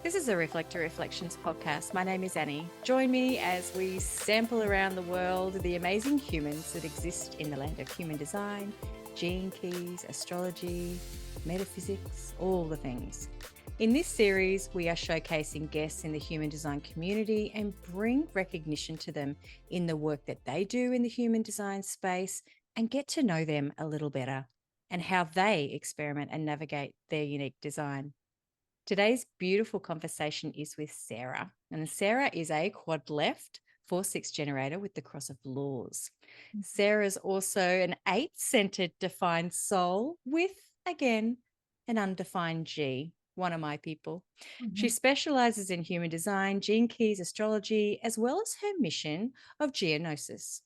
This is a Reflector Reflections podcast. My name is Annie. Join me as we sample around the world the amazing humans that exist in the land of human design, gene keys, astrology, metaphysics, all the things. In this series, we are showcasing guests in the human design community and bring recognition to them in the work that they do in the human design space and get to know them a little better and how they experiment and navigate their unique design. Today's beautiful conversation is with Sarah, and Sarah is a quad left 4/6 generator with the cross of laws. Sarah is also an 8-centered defined soul with, again, an undefined G, one of my people. She specialises in human design, gene keys, astrology, as well as her mission of Geognosis.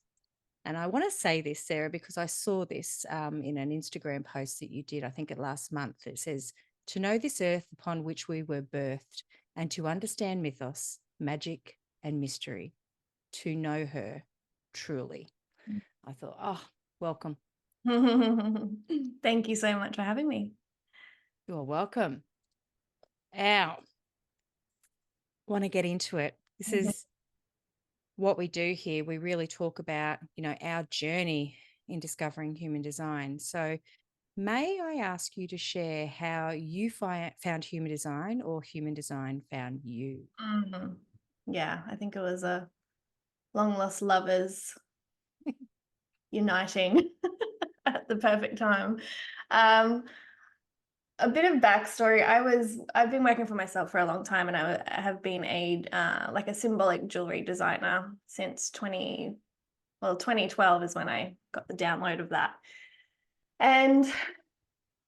And I want to say this, Sarah, because I saw this in an Instagram post that you did, I think last month. It says, to know this earth upon which we were birthed and to understand mythos, magic and mystery, to know her truly. I thought, oh, welcome. Thank you so much for having me. You're welcome. Ow. Want to get into it. This is what we do here. We really talk about, our journey in discovering human design. So may I ask you to share how you found human design or human design found you? Yeah, I think it was a long lost lovers uniting at the perfect time. A bit of backstory. I've been working for myself for a long time, and I have been a symbolic jewelry designer since 2012 is when I got the download of that. And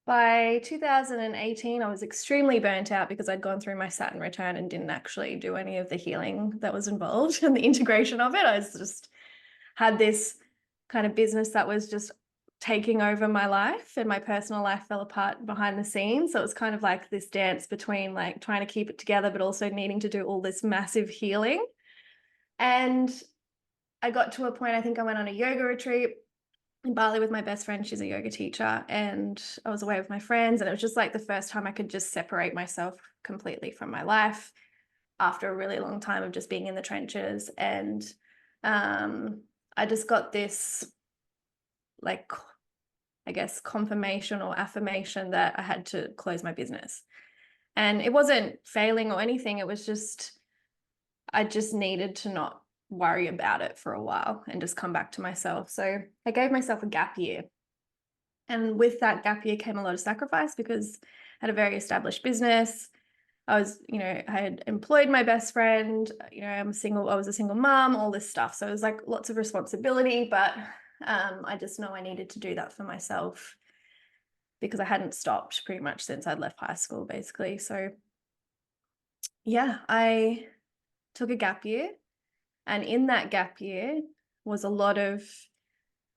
by 2018, I was extremely burnt out because I'd gone through my Saturn return and didn't actually do any of the healing that was involved and the integration of it. I just had this kind of business that was just taking over my life, and my personal life fell apart behind the scenes. So it was kind of like this dance between like trying to keep it together, but also needing to do all this massive healing. And I got to a point, I think I went on a yoga retreat in Bali with my best friend. She's a yoga teacher, and I was away with my friends, and it was just like the first time I could just separate myself completely from my life after a really long time of just being in the trenches. And I just got this, like, I guess, confirmation or affirmation that I had to close my business. And it wasn't failing or anything. It was just, I just needed to not worry about it for a while and just come back to myself. So I gave myself a gap year. And with that gap year came a lot of sacrifice because I had a very established business. I was, I had employed my best friend, I was a single mom, all this stuff. So it was like lots of responsibility, but I just know I needed to do that for myself because I hadn't stopped pretty much since I'd left high school, basically. So yeah, I took a gap year. And in that gap year was a lot of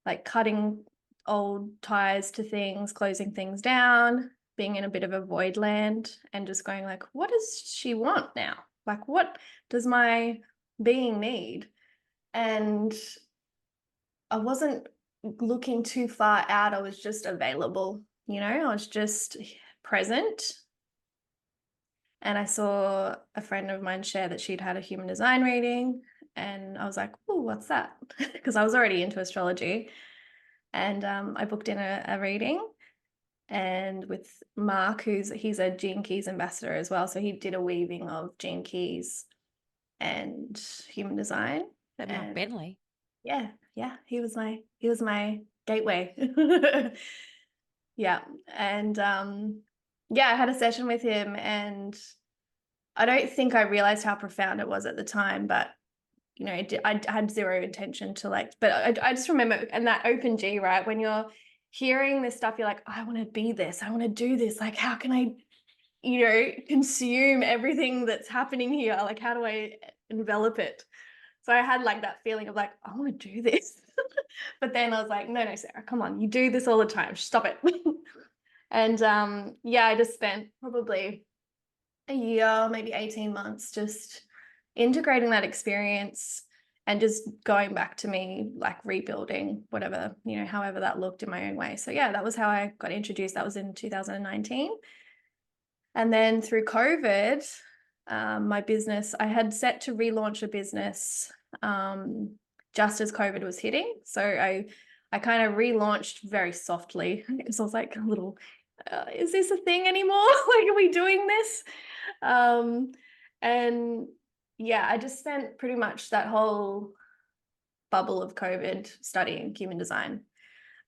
like cutting old ties to things, closing things down, being in a bit of a void land, and just going like, what does she want now? Like, what does my being need? And I wasn't looking too far out. I was just available, I was just present. And I saw a friend of mine share that she'd had a human design reading. And I was like, oh, what's that? Because I was already into astrology. And I booked in a reading, and with Mark, he's a Gene Keys ambassador as well. So he did a weaving of Gene Keys and human design. That Mark Bentley. Yeah. He was my gateway. Yeah. And I had a session with him, and I don't think I realized how profound it was at the time, but I had zero intention to but I just remember, and that open G, right? When you're hearing this stuff, you're like, I want to be this, I want to do this. Like, how can I, consume everything that's happening here? Like, how do I envelop it? So I had like that feeling of like, I want to do this. But then I was like, no, Sarah, come on. You do this all the time. Stop it. And I just spent probably a year, maybe 18 months, just integrating that experience and just going back to me, like rebuilding whatever, however that looked in my own way. So yeah, that was how I got introduced. That was in 2019. And then through COVID, my business. I had set to relaunch a business just as COVID was hitting. So I kind of relaunched very softly because I was like a little, is this a thing anymore? Like, are we doing this? And yeah, I just spent pretty much that whole bubble of COVID studying human design.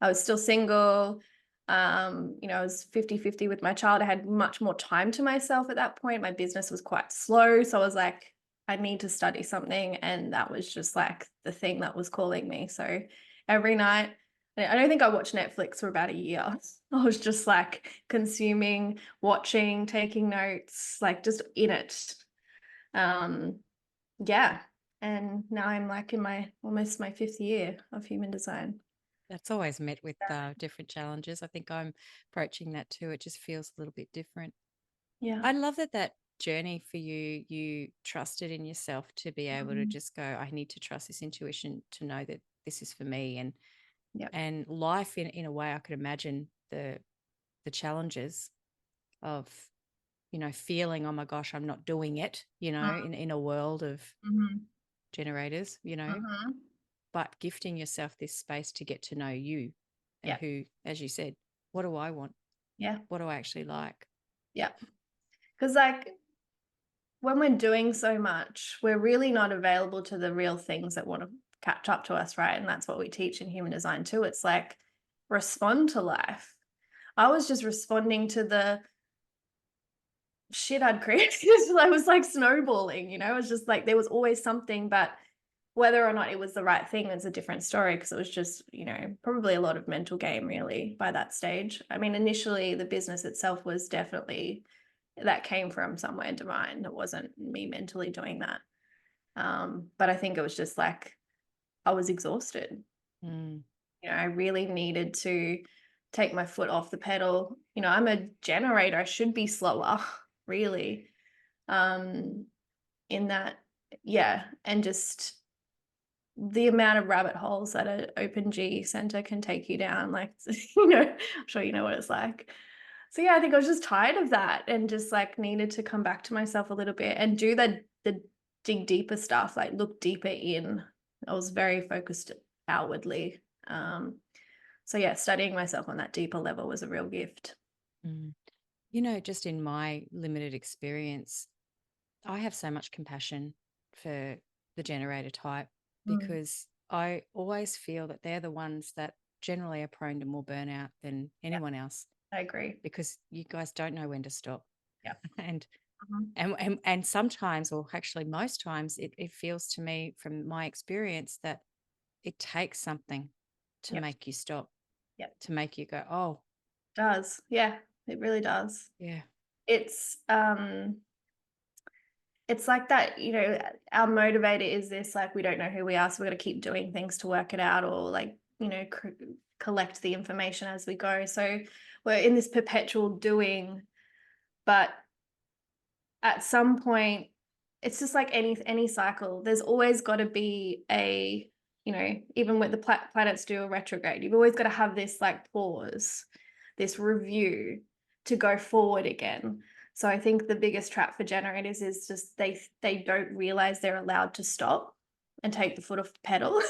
I was still single. I was 50-50 with my child. I had much more time to myself at that point. My business was quite slow. So I was like, I need to study something. And that was just like the thing that was calling me. So every night, I don't think I watched Netflix for about a year. I was just like consuming, watching, taking notes, like just in it. Yeah. And now I'm like in my almost my 5th year of human design. That's always met with different challenges. I think I'm approaching that too. It just feels a little bit different. Yeah. I love that journey for you, you trusted in yourself to be able to Mhm. just go, I need to trust this intuition to know that this is for me. Yep. And life in a way I could imagine the challenges of, feeling, oh my gosh, I'm not doing it, in a world of Mhm. generators, Mhm. but gifting yourself this space to get to know you and Yeah. who, as you said, what do I want? Yeah. What do I actually like? Yeah. Because like when we're doing so much, we're really not available to the real things that want to catch up to us, right? And that's what we teach in human design too. It's like respond to life. I was just responding to the shit I'd created. I was like snowballing, it was just like there was always something, but whether or not it was the right thing is a different story because it was just, probably a lot of mental game really by that stage. I mean, initially the business itself was definitely that came from somewhere divine. It wasn't me mentally doing that. But I think it was just like I was exhausted. Mm, I really needed to take my foot off the pedal. I'm a generator. I should be slower, really. Um, in that, yeah, and just the amount of rabbit holes that an open G center can take you down, like, I'm sure you know what it's like. So yeah, I think I was just tired of that and just like needed to come back to myself a little bit and do the dig deeper stuff, like look deeper in. I was very focused outwardly. So yeah, studying myself on that deeper level was a real gift. mm. Just in my limited experience, I have so much compassion for the generator type Mm, because I always feel that they're the ones that generally are prone to more burnout than yeah, anyone else I agree. because you guys don't know when to stop. Yeah. And Mhm. and sometimes, or actually most times, it feels to me from my experience that it takes something to Yep. make you stop, Yep. to make you go, oh, Does. Yeah, it really does. yeah. It's it's like that, our motivator is this, like, we don't know who we are, so we're going to keep doing things to work it out or like, collect the information as we go. So we're in this perpetual doing, but at some point, it's just like any cycle. There's always got to be even with the planets do a retrograde, you've always got to have this like pause, this review to go forward again. So I think the biggest trap for generators is just they don't realize they're allowed to stop and take the foot off the pedal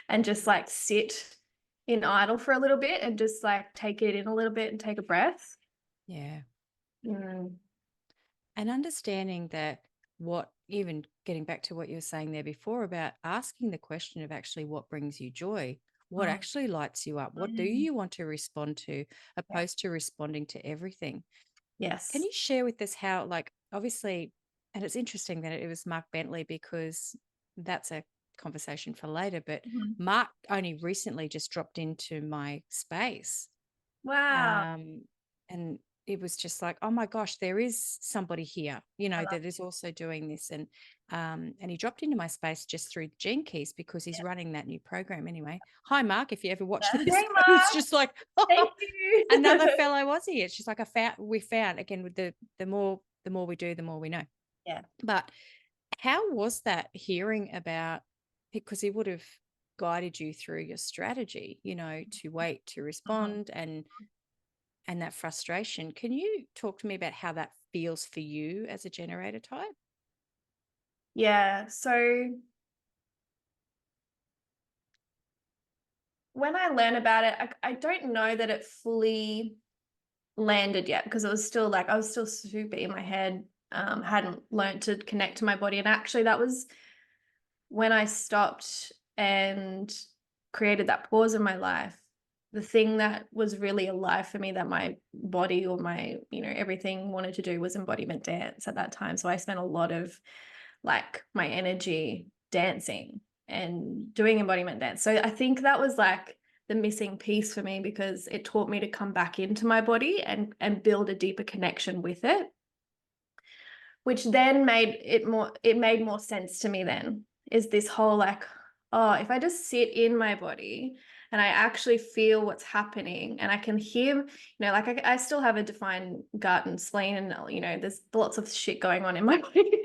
and just like sit in idle for a little bit and just like take it in a little bit and take a breath. Yeah. Mm, And understanding that, what, even getting back to what you were saying there before about asking the question of actually what brings you joy, what mm, actually lights you up, what do mm. you want to respond to, Yeah. opposed to responding to everything. Can Yes. you share with us how, like, obviously, and it's interesting that it was Mark Bentley because that's a conversation for later, but Mhm. Mark only recently just dropped into my space. Wow. And it was just like, oh my gosh, there is somebody here, I love that is also doing this. And he dropped into my space just through Gene Keys because he's it. running that new program anyway. Hi, Mark, if you ever watch Yeah. this. Hey, But it's Mark. just like Thank you. another fellow Aussie. It's just like we found again with the more we do, the more we know. Yeah. But how was that hearing about, because he would have guided you through your strategy, to wait, to Mhm. respond, and that frustration. Can you talk to me about how that feels for you as a generator type? Yeah. So when I learn about it, I don't know that it fully landed yet, because it was still like I was still super in my head, hadn't learned to connect to my body. And actually that was when I stopped and created that pause in my life. The thing that was really alive for me, that my body or my, everything wanted to do, was embodiment dance at that time. So I spent a lot of like my energy dancing and doing embodiment dance. So I think that was like the missing piece for me, because it taught me to come back into my body and build a deeper connection with it, which then made more sense to me then, is this whole like, oh, if I just sit in my body and I actually feel what's happening, and I can hear, like I still have a defined gut and spleen, and there's lots of shit going on in my body.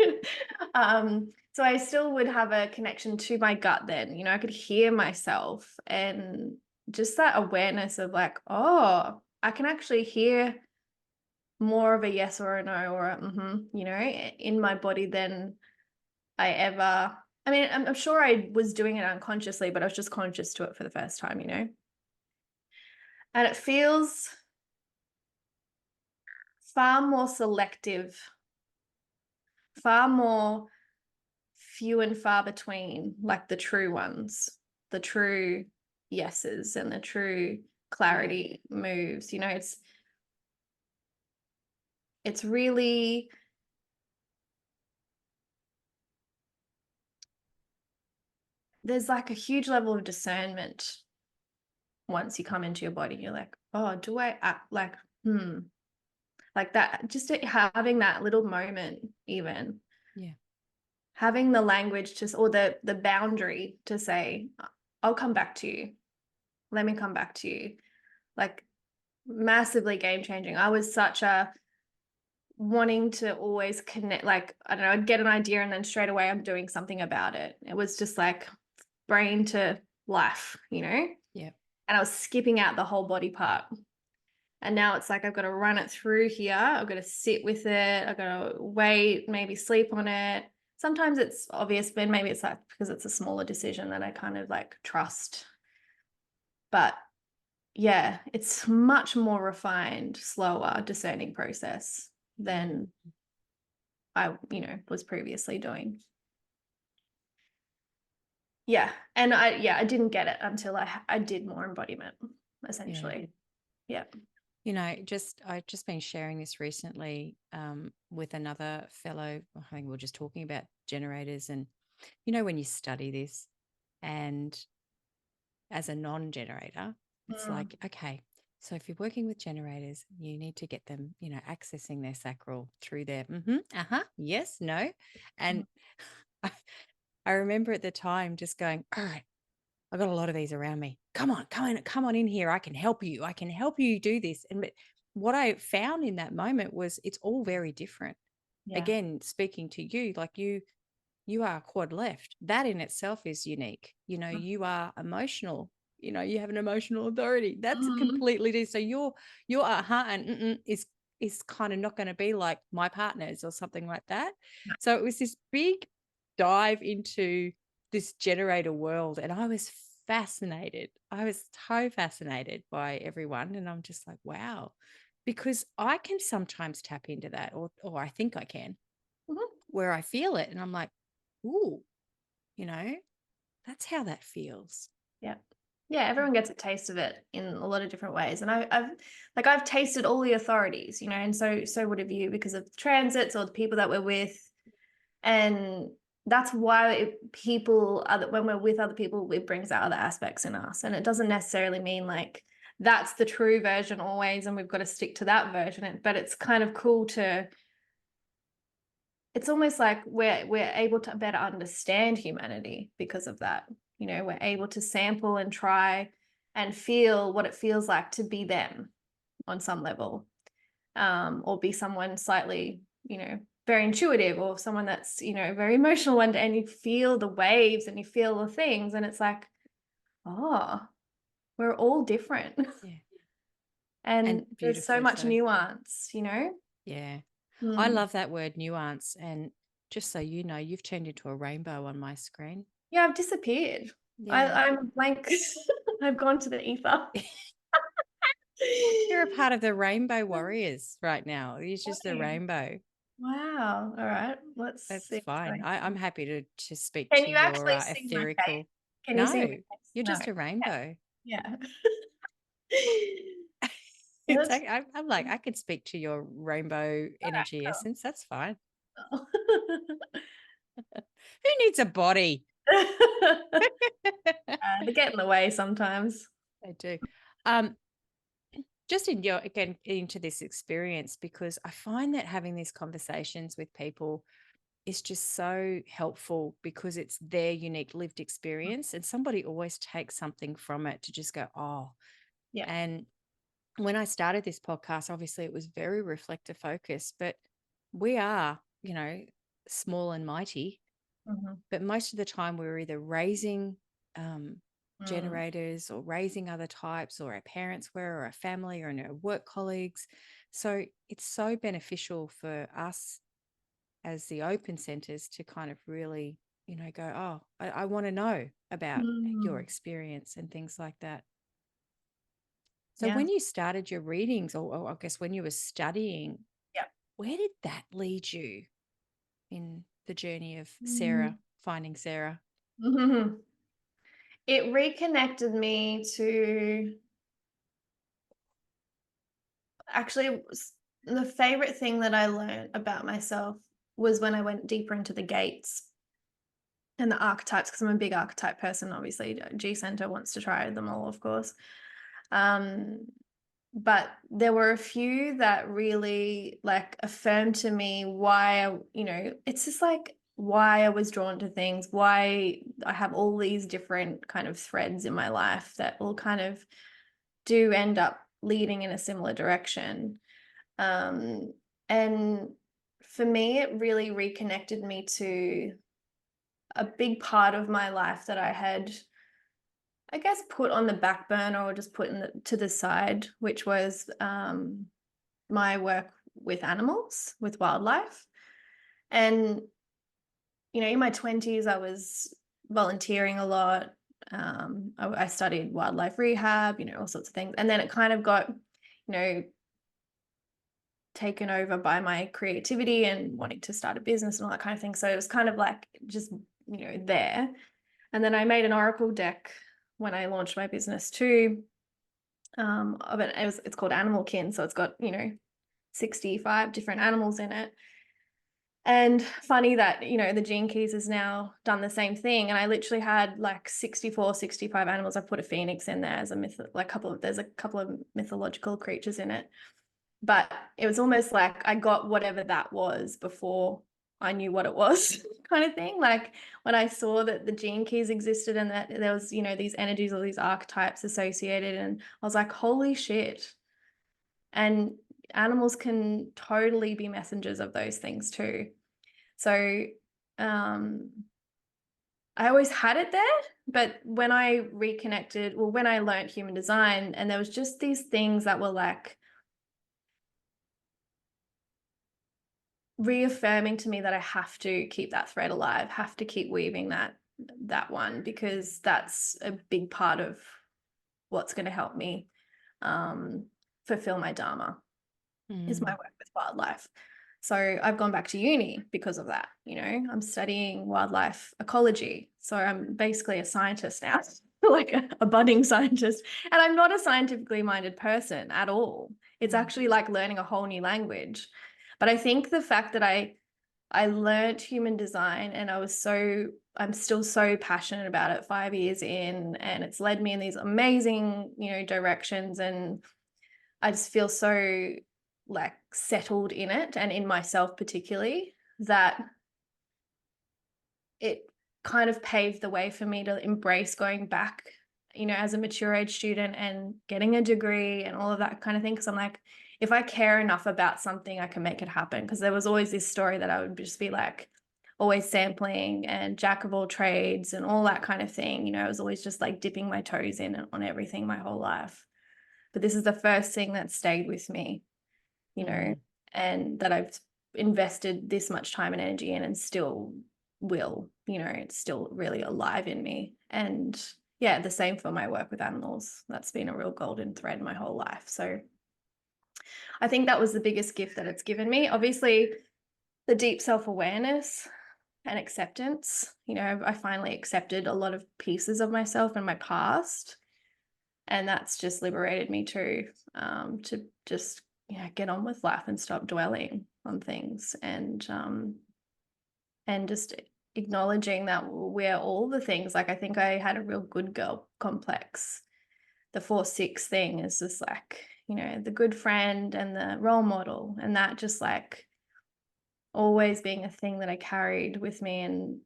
So I still would have a connection to my gut then, I could hear myself, and just that awareness of like, oh, I can actually hear more of a yes or a no or a in my body than I ever. I mean, I'm sure I was doing it unconsciously, but I was just conscious to it for the first time, and it feels far more selective, far more few and far between, like the true ones, the true yeses and the true clarity moves. It's really, there's like a huge level of discernment once you come into your body. You're like, oh, do I act like, like that? Just having that little moment, even having the language to, or the boundary to say, I'll come back to you. Let me come back to you. Like, massively game changing. I was such a wanting to always connect, like, I don't know, I'd get an idea and then straight away I'm doing something about it. It was just like brain to life, Yeah. and I was skipping out the whole body part. And now it's like, I've got to run it through here. I've got to sit with it. I've got to wait, maybe sleep on it. Sometimes it's obvious, but maybe it's like because it's a smaller decision that I kind of like trust. But yeah, it's much more refined, slower, discerning process than I, was previously doing. Yeah. And I didn't get it until I did more embodiment, essentially. Yeah. I've just been sharing this recently with another fellow. I think we we're just talking about generators, and when you study this, and as a non-generator, it's like, okay, so if you're working with generators, you need to get them, accessing their sacral through their yes, no, and I remember at the time just going, all right, I got a lot of these around me. Come on in here. I can help you. I can help you do this. And what I found in that moment was it's all very different. Yeah. Again, speaking to you, like you are quad left. That in itself is unique. You are emotional. You have an emotional authority. That's a completely different. So your and is kind of not going to be like my partner's or something like that. So it was this big dive into this generator world, and I was fascinated. I was so fascinated by everyone, and I'm just like, wow, because I can sometimes tap into that, or I think I can, where I feel it, and I'm like, ooh, that's how that feels. Yeah. Yeah, everyone gets a taste of it in a lot of different ways. And I've tasted all the authorities, and so would have you, because of the transits or the people that we're with. And that's why when we're with other people, it brings out other aspects in us. And it doesn't necessarily mean like that's the true version always, and we've got to stick to that version. But it's kind of cool it's almost like we're able to better understand humanity because of that. We're able to sample and try and feel what it feels like to be them on some level, or be someone slightly, very intuitive, or someone that's, very emotional, and you feel the waves and you feel the things, and it's like, oh, we're all different. Yeah. And And there's so beautifully much so. nuance, Yeah. I love that word, nuance. And just so you know, you've turned into a rainbow on my screen. Yeah, I've disappeared. Yeah. I'm blank. I've gone to the ether. You're a part of the Rainbow Warriors right now. You're just a Okay. rainbow. Wow. All right. Let's That's see what's fine. going I'm on. happy to speak Can to you your actually see my face? etherical. Can you see my No, face? you're No. just a rainbow. Yeah. It's Let's like, I'm like, I could speak to your rainbow energy essence. That's fine. go. Who needs a body? They get in the way sometimes. I do. Um, just in your again into this experience, because I find that having these conversations with people is just so helpful because it's their unique lived experience, and somebody always takes something from it to just go, oh. Yeah. And when I started this podcast, obviously it was very reflector focused, but we are, small and mighty. Mhm. But most of the time, we're either raising um, Mm. generators or raising other types, or our parents were, or our family, or our work colleagues. So it's so beneficial for us as the open centers to kind of really, go, oh, I want to know about your Mm. experience and things like that. So Yeah. when you started your readings, or I guess when you were studying, Yeah. where did that lead you in the journey of Mm. Sarah, finding Sarah? Mhm. It reconnected me to actually the favorite thing that I learned about myself was when I went deeper into the gates and the archetypes, because I'm a big archetype person. Obviously, G Center wants to try them all, of course. Um, but there were a few that really like affirmed to me why it's just like why I was drawn to things, why I have all these different kind of threads in my life that all kind of do end up leading in a similar direction. Um, and for me, it really reconnected me to a big part of my life that I had, I guess, put on the back burner or just put to the side, which was my work with animals, with wildlife. And, in my 20s, I was volunteering a lot. I studied wildlife rehab, all sorts of things. And then it kind of got, taken over by my creativity and wanting to start a business and all that kind of thing. So it was kind of like just, there. And then I made an oracle deck when I launched my business too. Of it, it's called Animal Kin, so it's got 65 different animals in it. And funny that the Gene Keys has now done the same thing. And I literally had like 64, 65 animals. I put a phoenix in there as a myth, like there's a couple of mythological creatures in it. But it was almost like I got whatever that was before I knew what it was, kind of thing. Like when I saw that the Gene Keys existed and that there was, these energies or these archetypes associated, and I was like, holy shit. And animals can totally be messengers of those things too. So I always had it there, but when I reconnected, well, when I learned human design, and there was just these things that were like reaffirming to me that I have to keep that thread alive, have to keep weaving that one, because that's a big part of what's going to help me fulfill my dharma is my work with wildlife. So I've gone back to uni because of that. I'm studying wildlife ecology. So I'm basically a scientist now, like a budding scientist. And I'm not a scientifically minded person at all. It's actually like learning a whole new language. But I think the fact that I learned human design and I'm still so passionate about it 5 years in, and it's led me in these amazing, directions. And I just feel so like settled in it and in myself particularly, that it kind of paved the way for me to embrace going back, as a mature age student and getting a degree and all of that kind of thing. Because I'm like, if I care enough about something, I can make it happen. Because there was always this story that I would just be like always sampling and jack of all trades and all that kind of thing. I was always just like dipping my toes in on everything my whole life. But this is the first thing that stayed with me, and that I've invested this much time and energy in and still will, it's still really alive in me. And yeah, the same for my work with animals. That's been a real golden thread my whole life. So I think that was the biggest gift that it's given me. Obviously, the deep self-awareness and acceptance. I finally accepted a lot of pieces of myself and my past. And that's just liberated me too, to just get on with life and stop dwelling on things, and just acknowledging that we're all the things. Like, I think I had a real good girl complex. The 4-6 thing is just like, the good friend and the role model, and that just like always being a thing that I carried with me. And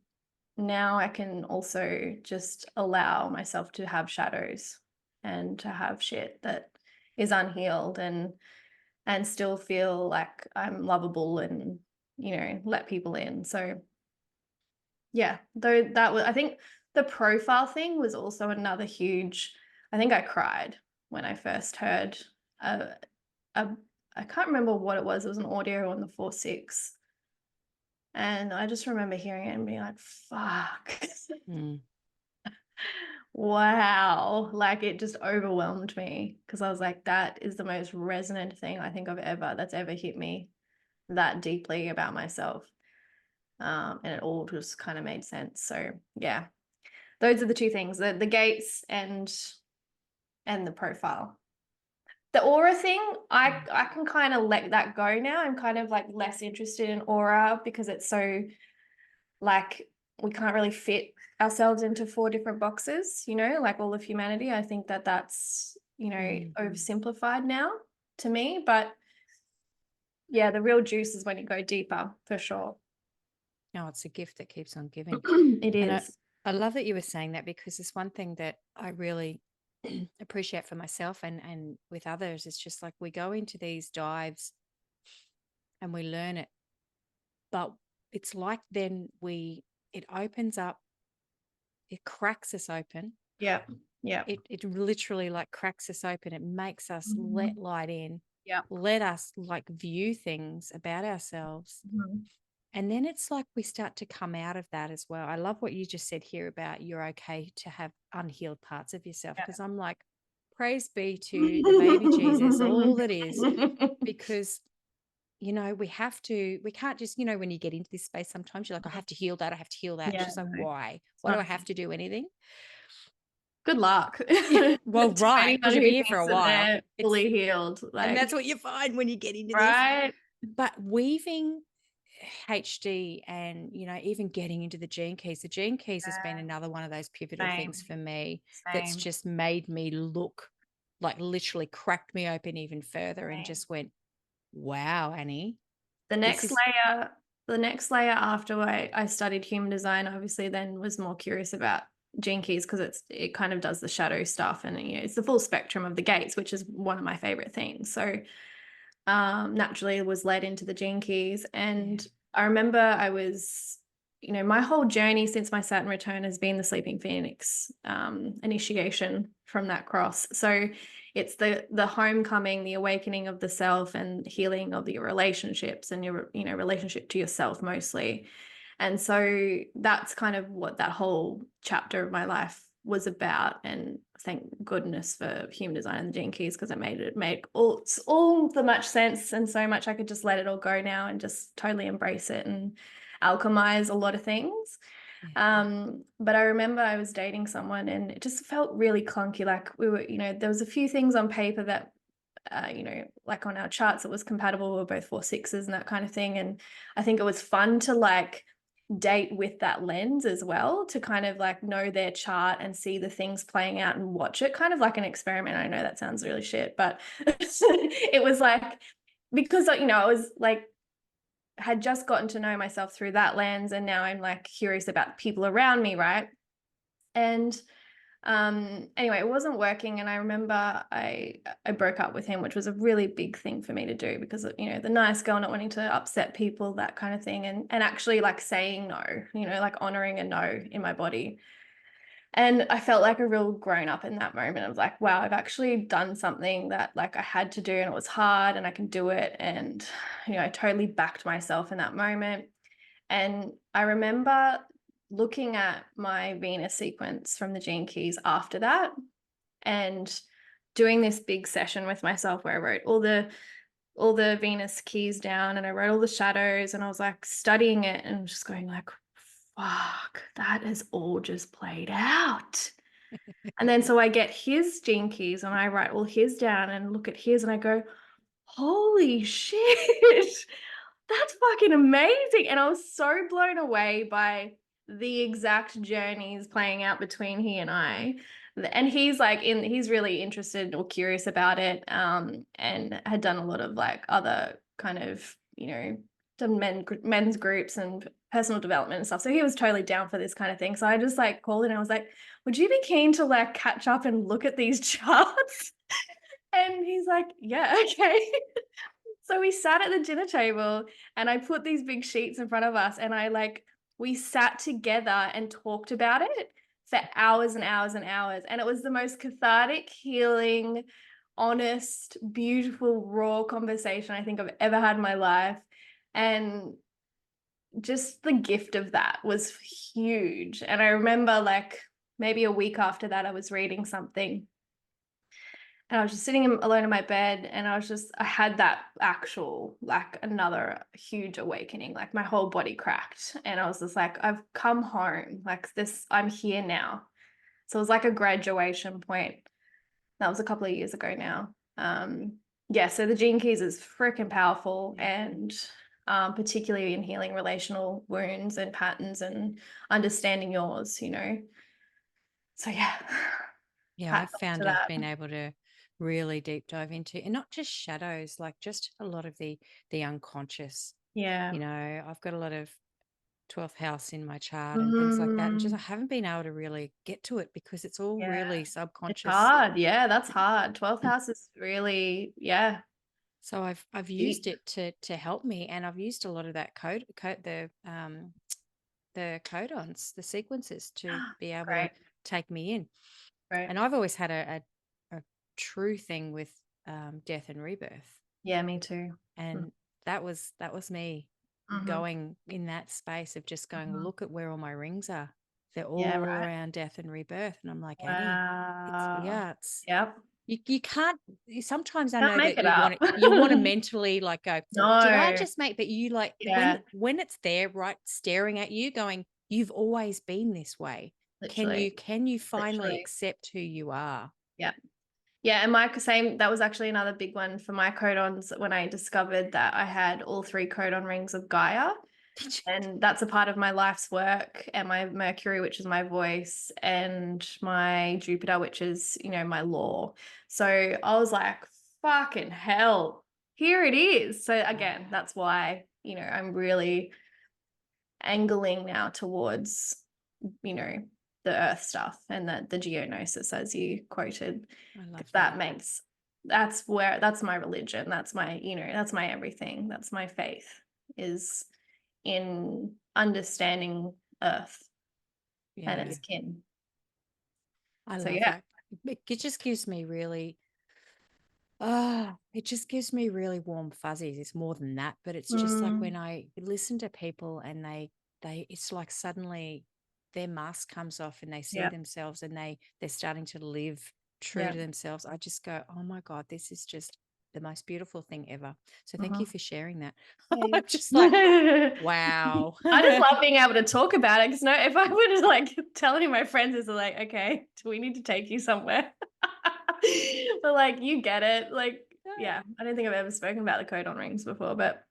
now I can also just allow myself to have shadows and to have shit that is unhealed, and still feel like I'm lovable and, let people in. So yeah, though that was, I think the profile thing was also another huge, I think I cried when I first heard I can't remember what it was. It was an audio on the 4-6. And I just remember hearing it and being like, fuck. Wow. Like, it just overwhelmed me, because I was like, that is the most resonant thing I think that's ever hit me that deeply about myself. And it all just kind of made sense. So yeah, those are the two things, the gates and the profile. The aura thing, I can kind of let that go now. I'm kind of like less interested in aura, because it's so like, we can't really fit ourselves into 4 different boxes, like all of humanity. I think that that's, oversimplified now to me. But yeah, the real juice is when you go deeper, for sure. No, it's a gift that keeps on giving. It And is. I love that you were saying that, because it's one thing that I really appreciate for myself and with others. It's just like, we go into these dives and we learn it, but it's like then it opens up, it cracks us open. Yeah. Yeah. It literally like cracks us open. It makes us let light in. Yeah. Let us like view things about ourselves. And then it's like we start to come out of that as well. I love what you just said here about you're okay to have unhealed parts of yourself, because I'm like, praise be to the baby Jesus, all that is, because, we can't just, when you get into this space, sometimes you're like, I have to heal that. I have to heal that. Yeah, She's like, no, why? Why do I have to do anything? good luck. Well, To right, because anyone you'll who be here for thinks a that while. they're fully healed. And that's Like, what you find when you get into this. right? But weaving HD and, even getting into the gene keys. The gene keys has been another one of those pivotal things for me that's just made me look, like literally cracked me open even further and just went, wow, Annie. The next layer after I studied human design, obviously then was more curious about gene keys, because it kind of does the shadow stuff, and it's the full spectrum of the gates, which is one of my favorite things. So naturally was led into the gene keys. And I remember I was, my whole journey since my Saturn return has been the Sleeping Phoenix initiation from that cross. So it's the homecoming, the awakening of the self, and healing of your relationships and your, relationship to yourself mostly. And so that's kind of what that whole chapter of my life was about. And thank goodness for human design and the gene keys, because it made all the much sense, and so much I could just let it all go now and just totally embrace it and alchemize a lot of things. But I remember I was dating someone and it just felt really clunky. Like, we were, there was a few things on paper that like on our charts, it was compatible. We were both 4-6s and that kind of thing. And I think it was fun to like date with that lens as well, to kind of like know their chart and see the things playing out and watch it, kind of like an experiment. I know that sounds really shit, but it was like, because I was like, had just gotten to know myself through that lens, and now I'm like curious about people around me, right? And anyway, it wasn't working, and I remember I broke up with him, which was a really big thing for me to do, because the nice girl, not wanting to upset people, that kind of thing, and actually like saying no, like honoring a no in my body. And I felt like a real grown up in that moment. I was like, wow, I've actually done something that like I had to do and it was hard and I can do it. And, I totally backed myself in that moment. And I remember looking at my Venus sequence from the Gene Keys after that and doing this big session with myself where I wrote all the Venus keys down and I wrote all the shadows and I was like studying it and just going like, fuck, that has all just played out. And then so I get his Gene Keys and I write all his down and look at his and I go, holy shit, that's fucking amazing. And I was so blown away by the exact journeys playing out between he and I. And he's like he's really interested or curious about it, and had done a lot of like other kind of, done men's groups and personal development and stuff. So he was totally down for this kind of thing. So I just like called and I was like, would you be keen to like catch up and look at these charts? And he's like, yeah, okay. So we sat at the dinner table and I put these big sheets in front of us and we sat together and talked about it for hours and hours and hours. And it was the most cathartic, healing, honest, beautiful, raw conversation I think I've ever had in my life. And just the gift of that was huge. And I remember like maybe a week after that, I was reading something and I was just sitting alone in my bed and I had that actual, like another huge awakening, like my whole body cracked. And I was just like, I've come home, like this, I'm here now. So it was like a graduation point. That was a couple of years ago now. Yeah, so the Gene Keys is freaking powerful and particularly in healing relational wounds and patterns and understanding yours, So yeah. Yeah, I've Hats off to found I've that. been able to really deep dive into, and not just shadows, like just a lot of the unconscious. Yeah. I've got a lot of 12th house in my chart and things like that, and just I Mm. haven't been able to really get to it because it's all Yeah, really it's subconscious. hard. Yeah, that's hard. 12th house is really, yeah, So I've used deep. it to help me, and I've used a lot of that code the codons, the sequences to be able to Great, take me in. great. And I've always had a true thing with death and rebirth, Yeah, me too. and that was me Mm-hmm. going in that space of just going, Hmm. look at where all my rings are. They're Yeah, all right. around death and rebirth, and I'm like, Annie, it's Wow. yeah, it's Yep. you can't. Sometimes I Can't know make that it you up. want to mentally like go, did I No. just make? But you like Yeah, when it's there, right, staring at you, going, you've always been this way. literally, Can you finally literally. accept who you are? Yeah. Yeah, and my same, that was actually another big one for my codons when I discovered that I had all three codon rings of Gaia. And that's a part of my life's work, and my Mercury, which is my voice, and my Jupiter, which is, my law. So I was like, fucking hell, here it is. So again, that's why, I'm really angling now towards, the earth stuff and the geognosis, as you quoted, I because love that. that's my religion. That's my, that's my everything. That's my faith, is in understanding Earth and Yeah, its kin. I So love yeah. that. It just gives me really, it just gives me really warm fuzzies. It's more than that, but it's just like Mm, when I listen to people and it's like suddenly their mask comes off and they see yeah, themselves and they're starting to live true yeah. to themselves. I just go, oh my God, this is just the most beautiful thing ever. So thank Uh-huh. you for sharing that. Yeah. I'm just like, wow. I just love being able to talk about it, because no, if I were to like tell any of my friends, it's like, okay, do we need to take you somewhere? But like, you get it. Like, yeah, I don't think I've ever spoken about the codon rings before, but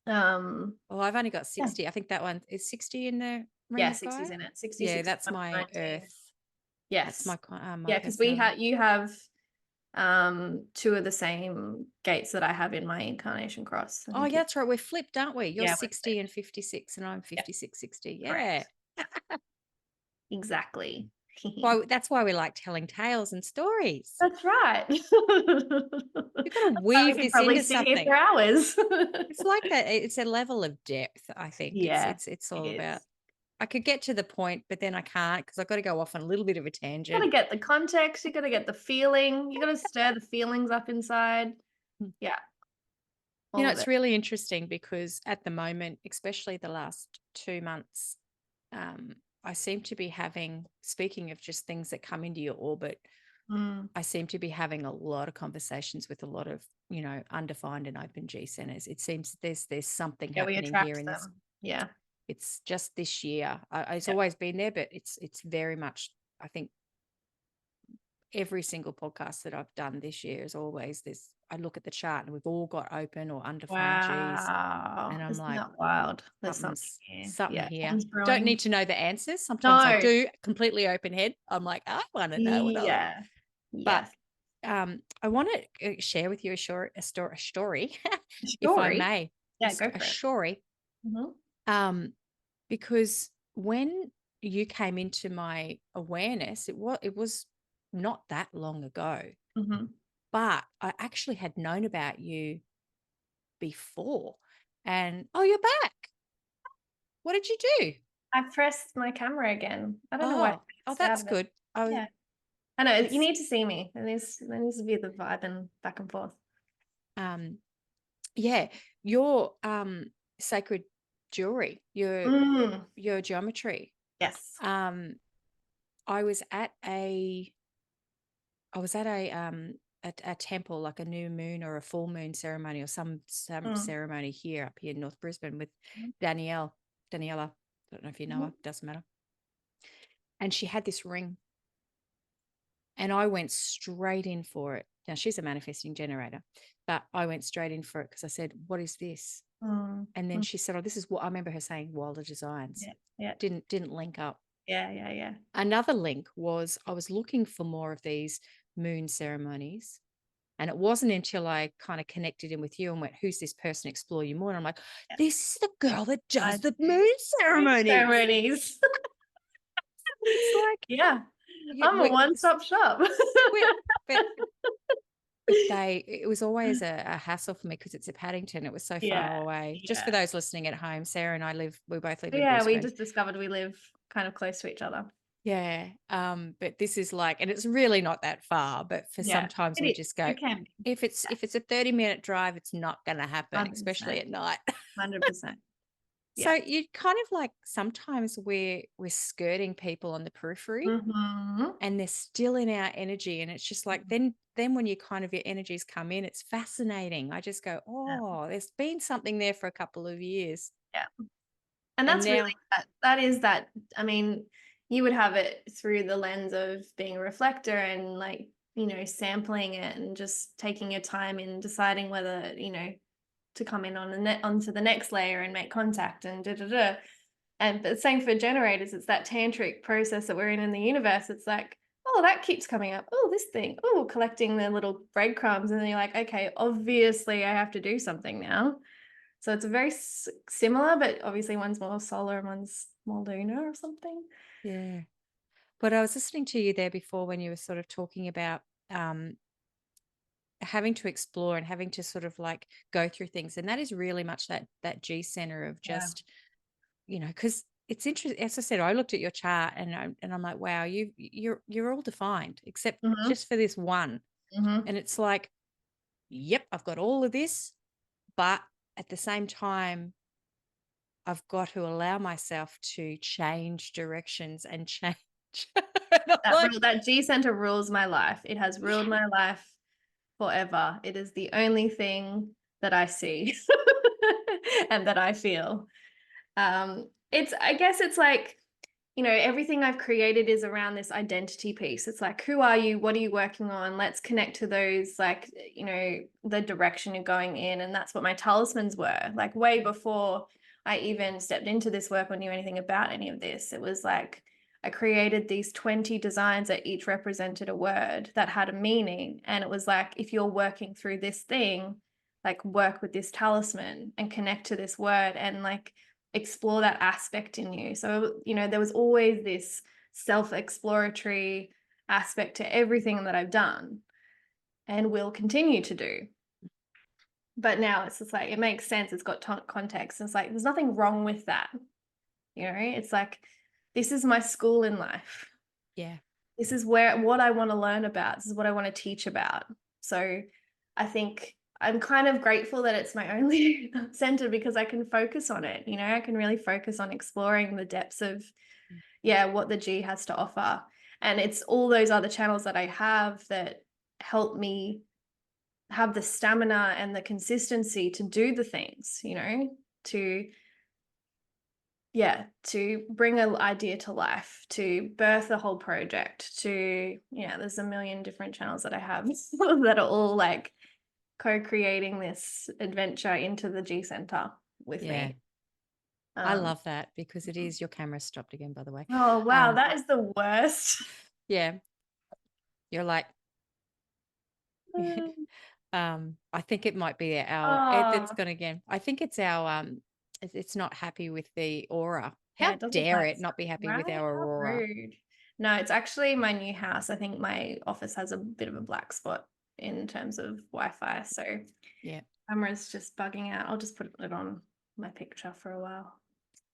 Oh, I've only got yeah, 60. I think that one is 60 in the ring yeah, of Gaia. 60's in it. 60, Yeah, 60, that's my 19. earth. That's Yes. my Yeah, because personality. you have two of the same gates that I have in my incarnation cross. I Oh, think yeah, it's, that's right. We're flipped, aren't we? You're yeah, we're 60 and flipped. 56, and I'm Yeah, 56, 60. Yeah. correct. Exactly. Why that's why we like telling tales and stories. That's right. That's We've got to why we weave could this probably into sit here something. for hours. It's like that. It's a level of depth, I think. It's Yeah, it's it's it all about is. I could get to the point, but then I can't because I've got to go off on a little bit of a You tangent. gotta get the context, you gotta get the feeling, you gotta stir the feelings up inside. Mm. Yeah, You all know, of it's it. really interesting because at the moment, especially the last 2 months, um, I seem to be having, speaking of just things that come into your orbit, Mm. I seem to be having a lot of conversations with a lot of, undefined and open G centers. It seems there's something Yeah, we happening here attract in this. them. Yeah. It's just this year. It's Yeah. always been there, but it's very much. I think every single podcast that I've done this year is always this. I look at the chart and we've all got open or undefined Gs, Wow. and I'm Isn't like, that wild? There's something something's here. something Yeah. here. Change Don't brewing. need to know the answers. Sometimes I No. do, completely open head. I'm like, I want to know what all. Yeah. But Yes. I want to share with you a story, if I Story. may, Yeah, go a for it. story. Mm-hmm. Because when you came into my awareness, it was not that long ago, Mm-hmm. but I actually had known about you before. And oh, you're back. What did you do? I pressed my camera again. I don't know why Oh, it's that's out of it. good. Oh, Yeah. I know you it's need to see me. There needs to be the vibe and back and forth. um yeah, your sacred jewelry, Mm. your geometry. Yes. Um, I was at a I was at a temple, like a new moon or a full moon ceremony or some Mm. ceremony here up here in North Brisbane with Danielle. Daniela, I don't know if you know Mhm. her, doesn't matter. And she had this ring, and I went straight in for it. Now she's a manifesting generator, but I went straight in for it because I said, "What is this?" Mm. And then Mm. she said, "Oh, this is what I remember her saying. Wilder Designs." Yeah. Yeah. Didn't link up. Yeah. Yeah. Yeah. Another link was I was looking for more of these moon ceremonies. And it wasn't until I kind of connected in with you and went, "Who's this person? Explore you more." And I'm like, Yeah. this is the girl that I does the do. moon Moon ceremonies. ceremonies. It's like, Yeah. you, I'm a one-stop shop. we but it was always a hassle for me because it's at Paddington. It was so Yeah. far away. Just for Yeah. those listening at home, Sarah and we both live in Yeah, we Brisbane. just discovered we live kind of close to each other. Yeah. But this is like, and it's really not that far, but for Yeah, sometimes it we is. just go, It can be. if it's a 30-minute drive, it's not going to happen, especially 100%. at night. 100%. So Yeah. you kind of like sometimes we're skirting people on the periphery Mm-hmm. and they're still in our energy. And it's just like then when you kind of your energies come in, it's fascinating. I just go, Yeah. oh, there's been something there for a couple of years. Yeah. And And that's really now, that is that. I mean, you would have it through the lens of being a reflector and like, sampling it and just taking your time in deciding whether, to come in on onto the next layer and make contact and da da da. And but same for generators, it's that tantric process that we're in the universe. It's like, oh, that keeps coming up. Oh, this thing. Oh, collecting the little breadcrumbs, and then you're like, okay, obviously I have to do something now. So it's a very similar, but obviously one's more solar and one's more lunar or something. yeah. But I was listening to you there before when you were sort of talking about having to explore and having to sort of like go through things. And that is really much that G center of Yeah. just, because it's interesting. As I said, I looked at your chart and I'm like, wow, you're all defined except Mm-hmm. just for this one. Mm-hmm. And it's like, yep, I've got all of this, but at the same time, I've got to allow myself to change directions and change. And I'm like, That G center rules my life. It has ruled my life forever. It is the only thing that I see and that I feel. I guess it's like, everything I've created is around this identity piece. It's like, who are you? What are you working on? Let's connect to those, like, the direction you're going in. And that's what my talismans were. Like way before I even stepped into this work or knew anything about any of this. It was like I created these 20 designs that each represented a word that had a meaning. And it was like, if you're working through this thing, like work with this talisman and connect to this word and like explore that aspect in you. So, there was always this self-exploratory aspect to everything that I've done and will continue to do. But now it's just like, it makes sense. It's got context. It's like, there's nothing wrong with that. It's like, this is my school in life. Yeah. This is what I want to learn about. This is what I want to teach about. So I think I'm kind of grateful that it's my only center, because I can focus on it. I can really focus on exploring the depths of, what the G has to offer. And it's all those other channels that I have that help me have the stamina and the consistency to do the things, to bring an idea to life, to birth a whole project, there's a million different channels that I have that are all like co-creating this adventure into the G Center with me. I love that, because it is, your camera stopped again, by the way. Oh, wow. That is the worst. Yeah. You're like, I think it might be it's gone again. I think it's our, it's not happy with the aura. Yeah, How it doesn't dare like it not be happy with right? our How aurora? rude. No, it's actually my new house. I think my office has a bit of a black spot in terms of Wi-Fi. So Yeah. camera's just bugging out. I'll just put it on my picture for a while.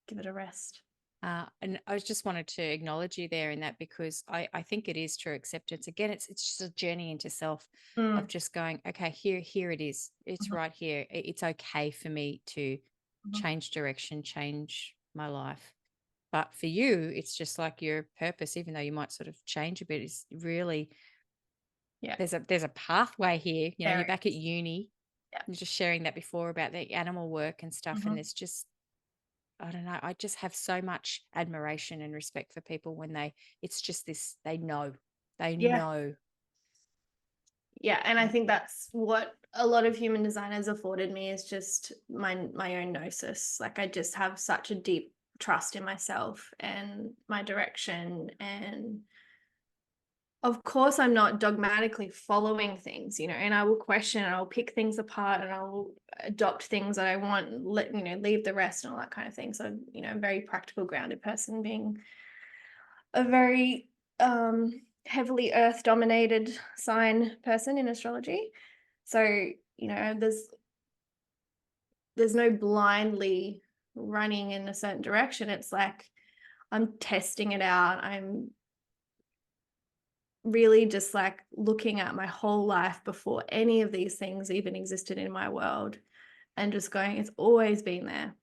Give it a rest. And I just wanted to acknowledge you there in that, because I think it is true acceptance. Again, it's just a journey into self of just going, okay, here it is. It's right here. It's okay for me to change direction, change my life. But for you, it's just like your purpose, even though you might sort of change a bit, is really, there's a pathway here. You're back at uni. You're just sharing that before about the animal work and stuff. And there's just, I don't know, I just have so much admiration and respect for people when it's just this, they know. Yeah, and I think that's what a lot of human design has afforded me, is just my own gnosis. Like, I just have such a deep trust in myself and my direction. And of course, I'm not dogmatically following things, and I will question and I'll pick things apart and I'll adopt things that I want, leave the rest and all that kind of thing. So, a very practical, grounded person, being a very heavily earth dominated sign person in astrology. So, there's no blindly running in a certain direction. It's like I'm testing it out. I'm really just like looking at my whole life before any of these things even existed in my world, and just going, it's always been there.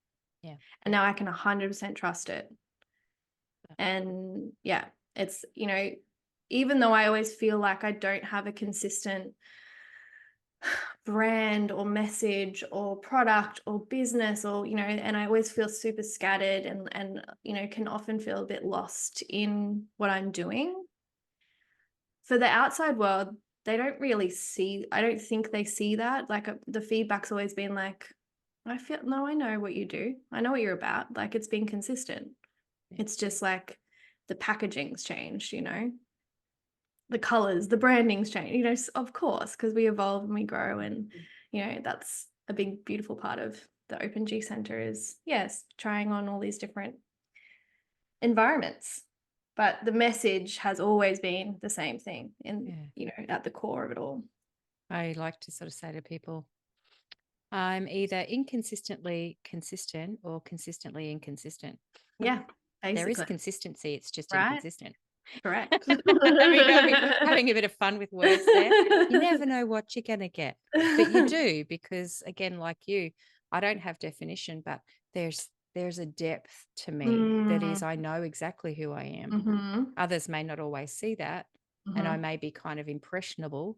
Yeah. And now I can 100% trust it. And it's, even though I always feel like I don't have a consistent brand or message or product or business, or and I always feel super scattered and can often feel a bit lost in what I'm doing. For the outside world, they don't really see, I don't think they see that. Like, the feedback's always been like, I know what you do. I know what you're about. Like, it's been consistent. It's just like the packaging's changed, the colors, the branding's changed, of course, because we evolve and we grow. And, that's a big, beautiful part of the Open G Center is, yes, trying on all these different environments. But the message has always been the same thing at the core of it all. I like to sort of say to people, I'm either inconsistently consistent or consistently inconsistent. Yeah, basically. There is consistency. It's just right? Inconsistent. Correct. having a bit of fun with words there. You never know what you're going to get, but you do, because again, like you, I don't have definition, but there's a depth to me that is, I know exactly who I am. Others may not always see that, and I may be kind of impressionable,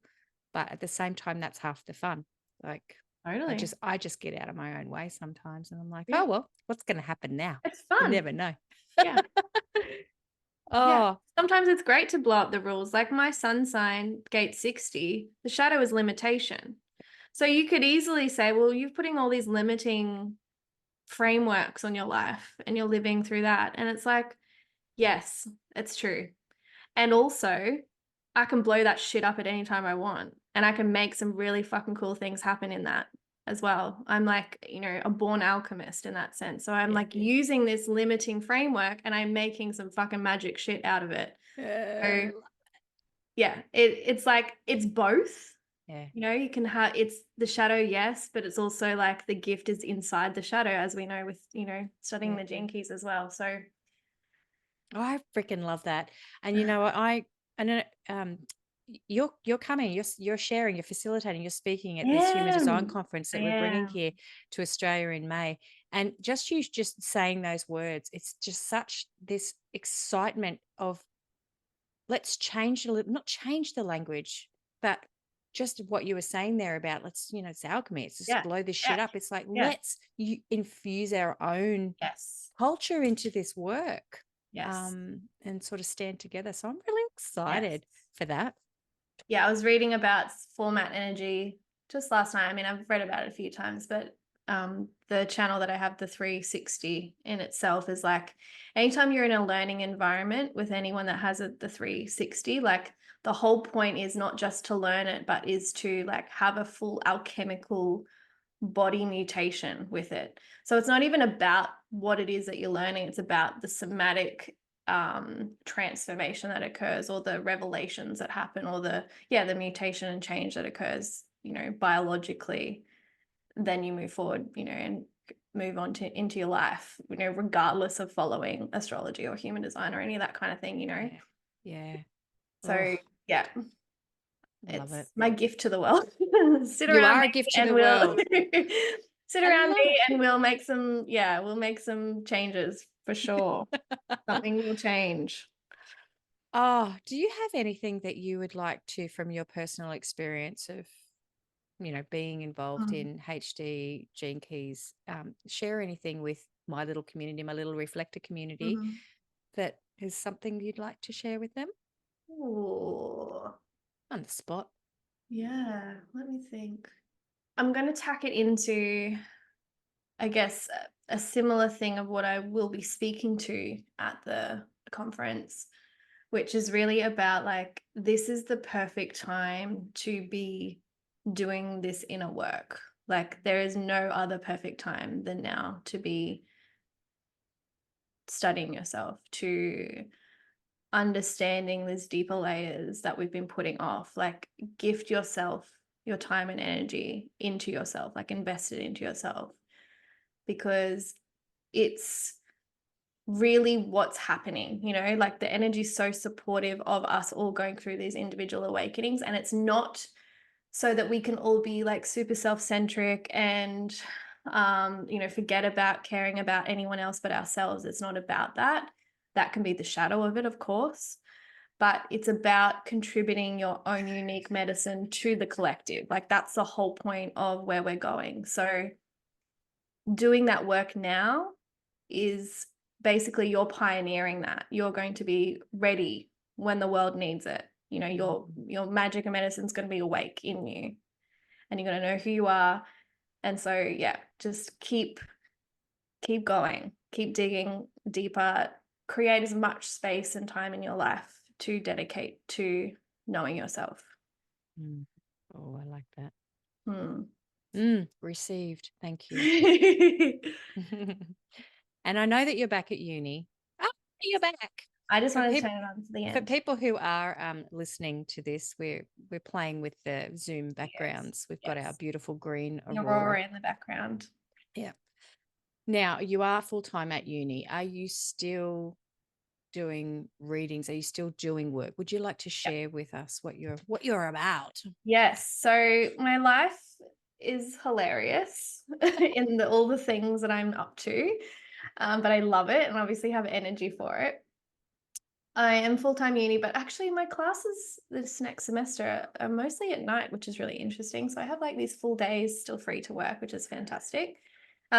but at the same time, that's half the fun. Like, totally. I just get out of my own way sometimes, and I'm like, oh well, what's going to happen now? It's fun. You never know. Yeah. Oh, sometimes it's great to blow up the rules. Like my sun sign, gate 60, the shadow is limitation. So you could easily say, well, you're putting all these limiting frameworks on your life and you're living through that. And it's like, yes, it's true. And also, I can blow that shit up at any time I want. And I can make some really fucking cool things happen in that as well. I'm like, a born alchemist in that sense. So I'm like using this limiting framework and I'm making some fucking magic shit out of it. So, it's like, it's both. Yeah. You know, you can have, it's the shadow, yes, but it's also like the gift is inside the shadow, as we know with, you know, studying the gene keys as well. So Oh, I freaking love that. And you know what, I know you're coming, you're sharing, you're facilitating, you're speaking at this human design am. conference I that we're bringing am. here to Australia in May. And just you just saying those words, it's just such this excitement of let's change a little, not change the language, but just what you were saying there about let's, it's alchemy. It's just Yeah. blow this Yeah. shit up. It's like, Yeah. let's infuse our own Yes. culture into this work, Yes. and sort of stand together. So I'm really Yes. excited for that. Yeah, I was reading about format energy just last night. I mean, I've read about it a few times, but the channel that I have, the 360 in itself, is like anytime you're in a learning environment with anyone that has the 360, like the whole point is not just to learn it, but is to like have a full alchemical body mutation with it. So it's not even about what it is that you're learning, it's about the somatic transformation that occurs, or the revelations that happen, or the mutation and change that occurs, you know, biologically. Then you move forward, you know, and move on to into your life, you know, regardless of following astrology or human design or any of that kind of thing, you know. Yeah. So Oh, yeah, love it's it. my gift to the world. Sit You around are me a gift to and the we'll world. sit I around love me and we'll make some, we'll make some changes for sure. it. Something will change. Oh, do you have anything that you would like to, from your personal experience of, being involved Mm. in HD Gene Keys, share anything with my little community, my little reflector community, Mhm. that is something you'd like to share with them Ooh, on the spot? yeah, let me think. I'm going to tack it into, I guess, a similar thing of what I will be speaking to at the conference, which is really about like, this is the perfect time to be doing this inner work. Like, there is no other perfect time than now to be studying yourself, to understanding these deeper layers that we've been putting off. Like, gift yourself your time and energy into yourself, like invest it into yourself, because it's really what's happening, you know, like the energy is so supportive of us all going through these individual awakenings. And it's not so that we can all be like super self-centric and you know, forget about caring about anyone else but ourselves. It's not about that. That can be the shadow of it, of course, but it's about contributing your own unique medicine to the collective. Like, that's the whole point of where we're going. So doing that work now is basically, you're pioneering that. You're going to be ready when the world needs it. You know, your magic and medicine is going to be awake in you, and you're going to know who you are. And so, yeah, just keep going, keep digging deeper, create as much space and time in your life to dedicate to knowing yourself. Mm. Oh, I like that. Hmm. Received. Thank you. And I know that you're back at uni. Oh, you're back. I just For want to people, turn it on to the for end. people who are listening to this, we're playing with the Zoom Yes. backgrounds. We've got our Yes. beautiful green The aurora. aurora in the background. Yeah. Now you are full time at uni. Are you still doing readings? Are you still doing work? Would you like to Yep. share with us what you're about? Yes. So my life is hilarious in all the things that I'm up to, but I love it and obviously have energy for it. I am full-time uni, but actually my classes this next semester are mostly at night, which is really interesting. So I have like these full days still free to work, which is fantastic.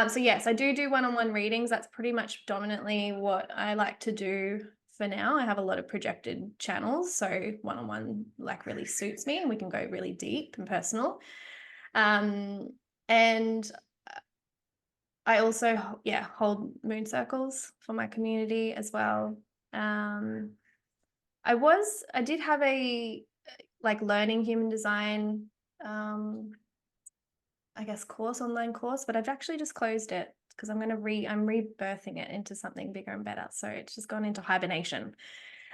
So yes, I do one-on-one readings. That's pretty much dominantly what I like to do for now. I have a lot of projected channels, so one-on-one like really suits me, and we can go really deep and personal. And I also, hold moon circles for my community as well. Um, I did have a like learning human design, I guess online course, but I've actually just closed it because I'm rebirthing it into something bigger and better. So it's just gone into hibernation.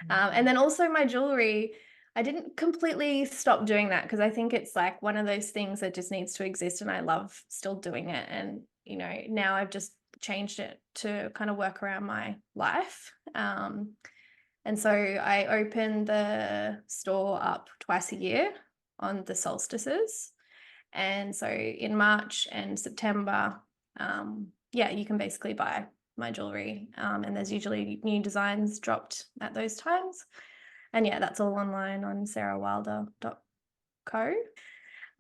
And then also my jewelry, I didn't completely stop doing that because I think it's like one of those things that just needs to exist, and I love still doing it. And, now I've just changed it to kind of work around my life. And so I open the store up twice a year on the solstices. And so in March and September, you can basically buy my jewelry. And there's usually new designs dropped at those times. And that's all online on sarahwilder.co.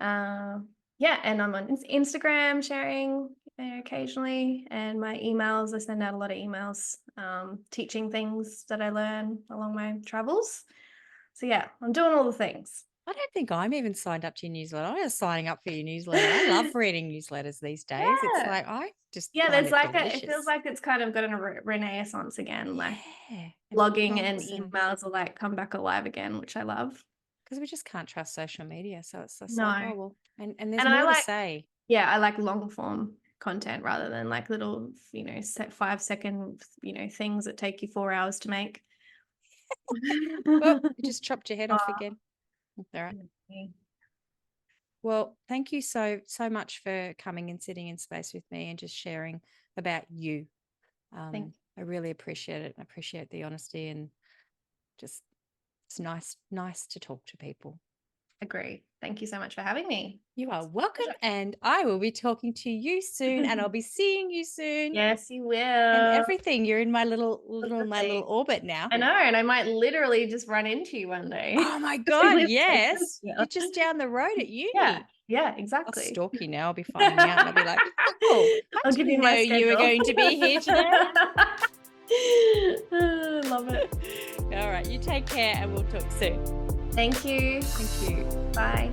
And I'm on Instagram sharing occasionally, and my emails, I send out a lot of emails teaching things that I learn along my travels. So I'm doing all the things. I don't think I'm even signed up to your newsletter. I'm just signing up for your newsletter. I love reading newsletters these days. It's like, I just find there's it like delicious. it feels like it's kind of got a renaissance again. Like and blogging and emails are like come back alive again, which I love. Because we just can't trust social media. So it's just No. like, oh, well, and there's more to say. Yeah, I like long form content rather than like little, 5-second, things that take you 4 hours to make. Well, you just chopped your head off again. All right. Well, thank you so much for coming and sitting in space with me and just sharing about you. I really appreciate it. I appreciate the honesty, and just it's nice to talk to people. Agree. Thank you so much for having me. You are welcome, and I will be talking to you soon, and I'll be seeing you soon. Yes, you will. And everything. You're in my little orbit now. I know, and I might literally just run into you one day. Oh my God, yes. You're just down the road at uni. Yeah, exactly. I'll stalk you now. I'll be finding out, and I'll be like, oh, I didn't know you were going to be here today. Love it. All right, you take care, and we'll talk soon. Thank you. Thank you. Bye.